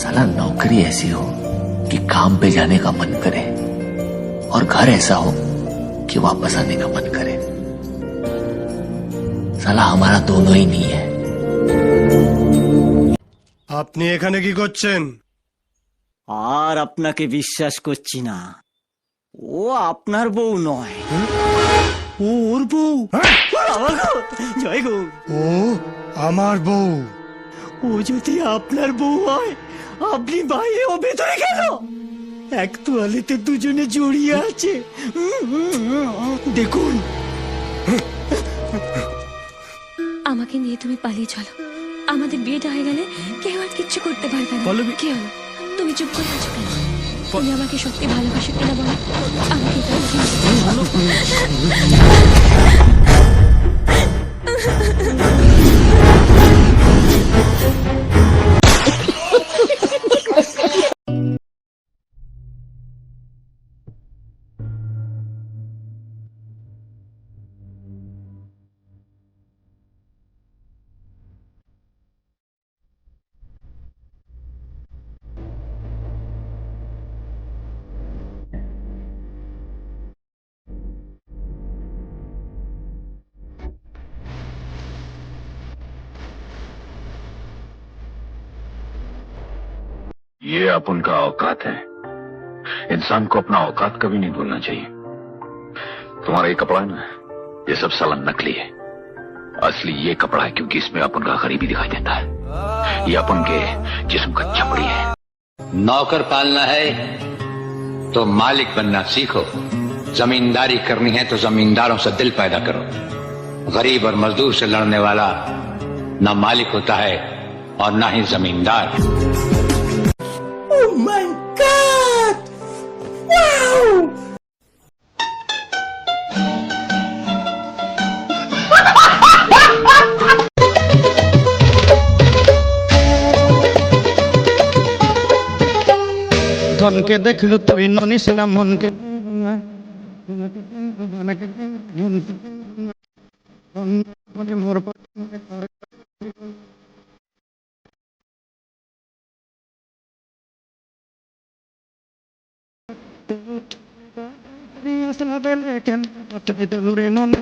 साला नौकरी ऐसी हो कि काम पे जाने का मन करे और घर ऐसा हो कि वापस आने का मन करे। साला हमारा दोनों ही नहीं है। আপনি এখানে কি করছেন? আর আপনাকে বিশ্বাস করছি না, ও আপনার বউ নয়। ও ওর বউ? জয় গো। ও আমার বউ? ও যদি আপনার বউ হয় আপনি বাইরে ও ভেতরে কেন? এক তোয়ালেতে দুজনে জড়িয়ে আছে, দেখুন। আমাকে নিয়ে তুমি পালিয়ে চলো, আমাদের বিয়েটা হয়ে গেলে কেউ আর কিচ্ছু করতে পারবে না। পল্লবী। কি হলো, তুমি চুপ করে আছো কেন? তুমি আমাকে সত্যি ভালোবাসো কিনা বলো, আমাকে ये अपन का औकात है। इंसान को अपना औकात कभी नहीं भूलना चाहिए। तुम्हारा ये कपड़ा है ना, ये सब साला नकली है। असली ये कपड़ा है क्योंकि इसमें अपन का गरीबी दिखाई देता है। ये अपन के जिस्म का चमड़ी है। नौकर पालना है तो मालिक बनना सीखो। जमींदारी करनी है तो जमींदारों से दिल पैदा करो। गरीब और मजदूर से लड़ने वाला न मालिक होता है और न ही जमींदार। Oh my God! Wow! ধনকে দেখলো তুই ননিছিলাম মনকে মোর নন